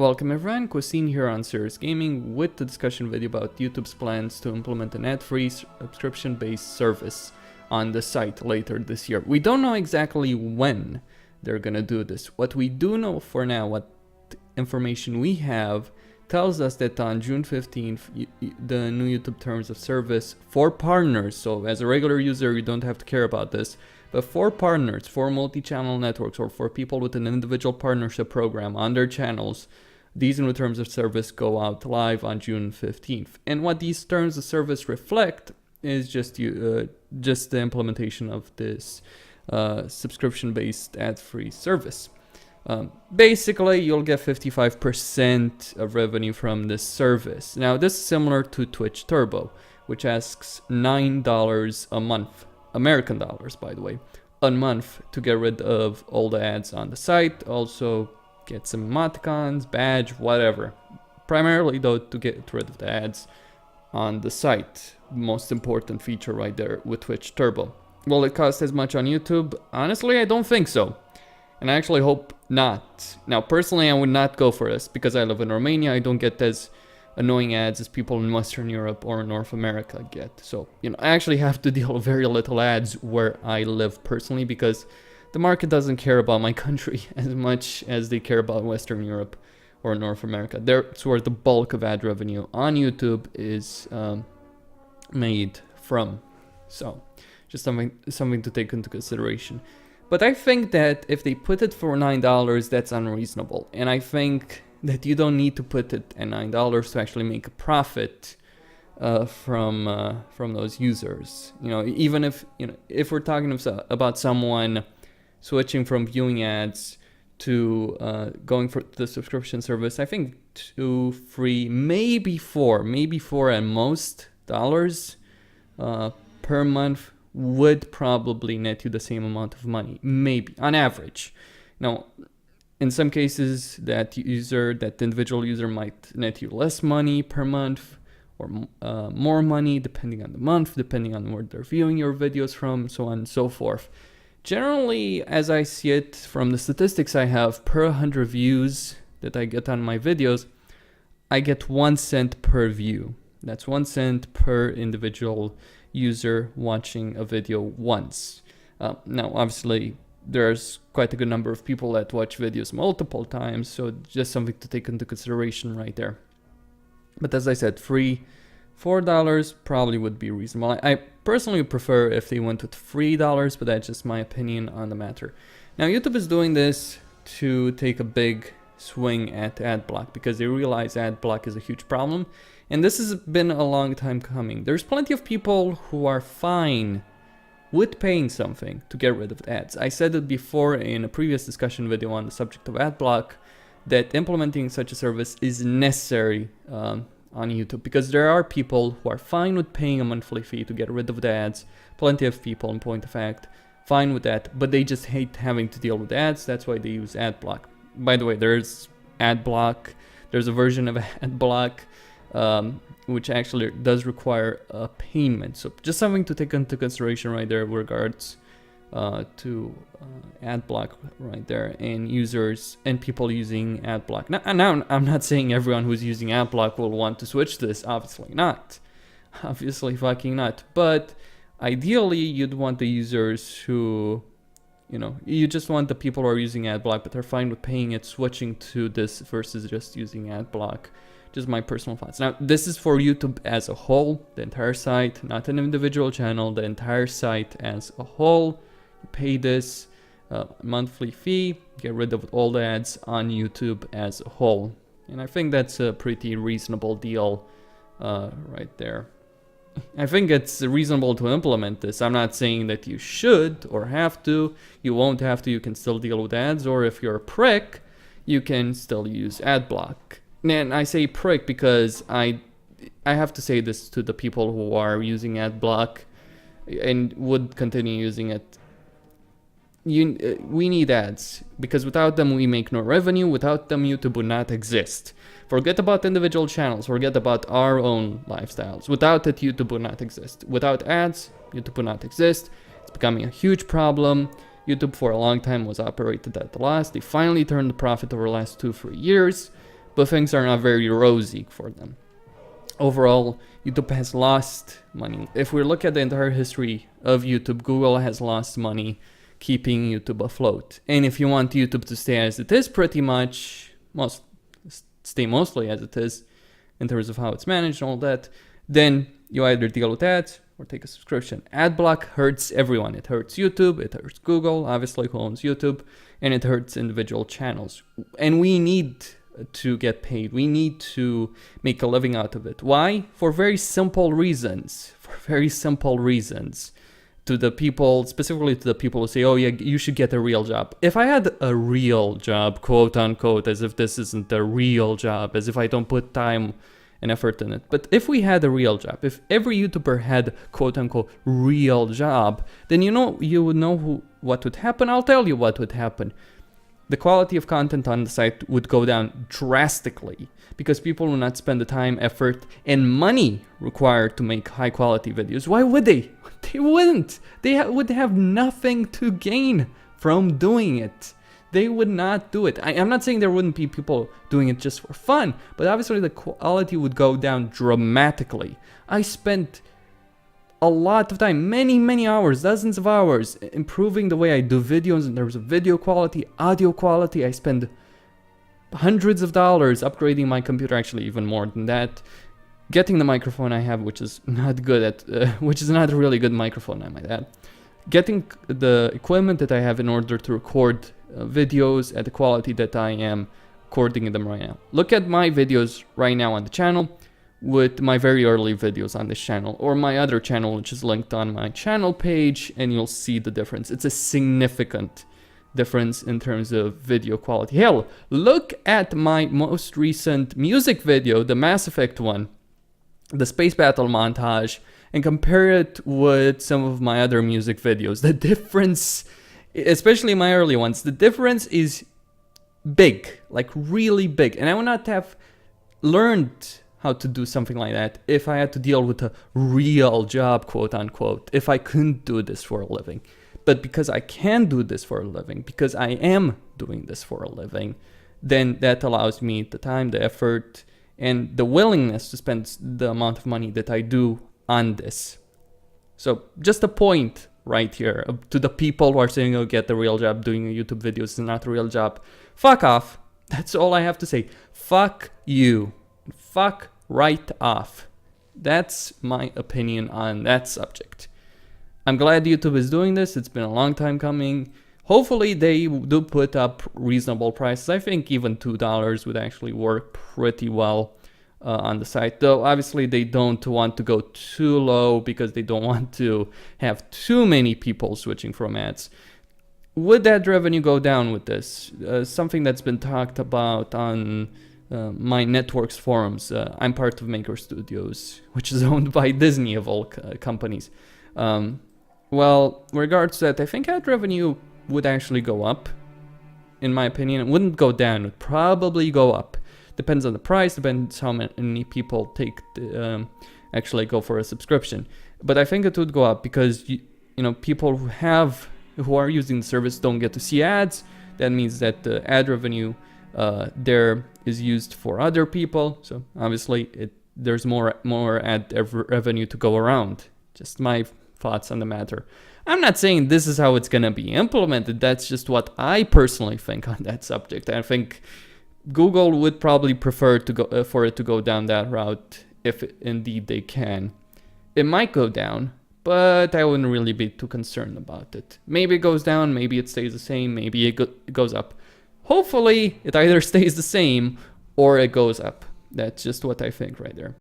Welcome everyone, Kwasine here on Serious Gaming with the discussion video about YouTube's plans to implement an ad-free subscription-based service on the site later this year. We don't know exactly when they're gonna do this. What we do know for now, what information we have, tells us that on June 15th, the new YouTube terms of service for partners, so as a regular user you don't have to care about this, but for partners, for multi-channel networks, or for people with an individual partnership program on their channels, these new terms of service go out live on June 15th. And what these terms of service reflect is just the implementation of this subscription-based ad-free service. Basically, you'll get 55% of revenue from this service. Now, this is similar to Twitch Turbo, which asks $9 a month, American dollars, by the way, a month to get rid of all the ads on the site. Also, get some emoticons, badge, whatever. Primarily, though, to get rid of the ads on the site. Most important feature right there with Twitch Turbo. Will it cost as much on YouTube? Honestly, I don't think so. And I actually hope not. Now, personally, I would not go for this because I live in Romania. I don't get as annoying ads as people in Western Europe or North America get. So, I actually have to deal with very little ads where I live personally because the market doesn't care about my country as much as they care about Western Europe or North America. That's where the bulk of ad revenue on YouTube is made from. So, just something to take into consideration. But I think that if they put it for $9, that's unreasonable. And I think that you don't need to put it at $9 to actually make a profit from those users. Even if we're talking about someone switching from viewing ads to going for the subscription service, I think $2, $3, maybe $4 at most dollars per month would probably net you the same amount of money, maybe on average. Now, in some cases, that individual user might net you less money per month or more money depending on the month, depending on where they're viewing your videos from, so on and so forth. Generally, as I see it from the statistics I have, per 100 views that I get on my videos, I get 1 cent per view. That's 1 cent per individual user watching a video once. Now, obviously, there's quite a good number of people that watch videos multiple times, so just something to take into consideration right there. But as I said, $4 probably would be reasonable. I personally prefer if they went with $3, but that's just my opinion on the matter. Now, YouTube is doing this to take a big swing at AdBlock because they realize AdBlock is a huge problem. And this has been a long time coming. There's plenty of people who are fine with paying something to get rid of ads. I said it before in a previous discussion video on the subject of AdBlock that implementing such a service is necessary on YouTube because there are people who are fine with paying a monthly fee to get rid of the ads. Plenty of people, in point of fact, fine with that, but they just hate having to deal with ads. That's why they use AdBlock. By the way, there's AdBlock. There's a version of AdBlock which actually does require a payment. So just something to take into consideration right there with regards to AdBlock right there and users and people using AdBlock. Now, I'm not saying everyone who's using AdBlock will want to switch this. Obviously not. Obviously fucking not. But ideally, you'd want the users who, you just want the people who are using AdBlock but they're fine with paying it, switching to this versus just using AdBlock. Just my personal thoughts. Now, this is for YouTube as a whole, the entire site, not an individual channel, the entire site as a whole. You pay this monthly fee, get rid of all the ads on YouTube as a whole. And I think that's a pretty reasonable deal right there. I think it's reasonable to implement this. I'm not saying that you should or have to. You won't have to. You can still deal with ads. Or if you're a prick, you can still use AdBlock. And I say prick because I have to say this to the people who are using AdBlock and would continue using it. We need ads because without them we make no revenue. Without them YouTube would not exist. Forget about individual channels. Forget about our own lifestyles. Without it, YouTube would not exist. Without ads, YouTube would not exist. It's becoming a huge problem. YouTube for a long time was operated at a loss. They finally turned the profit over the last 2-3 years. but things are not very rosy for them. Overall, YouTube has lost money. If we look at the entire history of YouTube, Google has lost money keeping YouTube afloat. And if you want YouTube to stay as it is, pretty much, stay mostly as it is in terms of how it's managed and all that, then you either deal with ads or take a subscription. Ad block hurts everyone. It hurts YouTube, it hurts Google, obviously who owns YouTube, and it hurts individual channels. And we need to get paid. We need to make a living out of it. Why? For very simple reasons. To the people, specifically to the people who say, oh yeah, you should get a real job. If I had a real job, quote unquote, as if this isn't a real job, as if I don't put time and effort in it. But if we had a real job, if every YouTuber had quote unquote real job, then you would know what would happen. I'll tell you what would happen. The quality of content on the site would go down drastically because people will not spend the time, effort, and money required to make high quality videos. Why would they? They wouldn't. They would have nothing to gain from doing it. They would not do it. I'm not saying there wouldn't be people doing it just for fun, but obviously the quality would go down dramatically. I spent a lot of time, many hours, dozens of hours, improving the way I do videos in terms of video quality, audio quality. I spend hundreds of dollars upgrading my computer, actually even more than that. Getting the microphone I have, which is not good at, which is not a really good microphone, I might add. Getting the equipment that I have in order to record videos at the quality that I am recording them right now. Look at my videos right now on the channel with my very early videos on this channel, or my other channel, which is linked on my channel page, and you'll see the difference. It's a significant difference in terms of video quality. Hell, look at my most recent music video, the Mass Effect one, the Space Battle montage, and compare it with some of my other music videos. The difference, especially my early ones, the difference is big, like really big. And I would not have learned how to do something like that if I had to deal with a real job, quote unquote, if I couldn't do this for a living. But because I can do this for a living, because I am doing this for a living, then that allows me the time, the effort, and the willingness to spend the amount of money that I do on this. So just a point right here to the people who are saying, oh, get the real job, doing YouTube videos is not a real job. Fuck off. That's all I have to say. Fuck you. Fuck right off. That's my opinion on that subject. I'm glad YouTube is doing this. It's been a long time coming. Hopefully they do put up reasonable prices. I think even $2 would actually work pretty well on the site. Though obviously they don't want to go too low because they don't want to have too many people switching from ads. Would ad revenue go down with this? Something that's been talked about on my network's forums. I'm part of Maker Studios, which is owned by Disney of all companies. Well, in regards to that, I think ad revenue would actually go up. In my opinion, it wouldn't go down. It would probably go up. Depends on the price. Depends how many people take actually go for a subscription. But I think it would go up because you know people who are using the service don't get to see ads. That means that the ad revenue there is used for other people. So obviously there's more ad revenue to go around. Just my thoughts on the matter. I'm not saying this is how it's going to be implemented. That's just what I personally think on that subject. I think Google would probably prefer to go for it to go down that route if indeed they can. It might go down, but I wouldn't really be too concerned about it. Maybe it goes down, maybe it stays the same, maybe it goes up. Hopefully it either stays the same or it goes up. That's just what I think right there.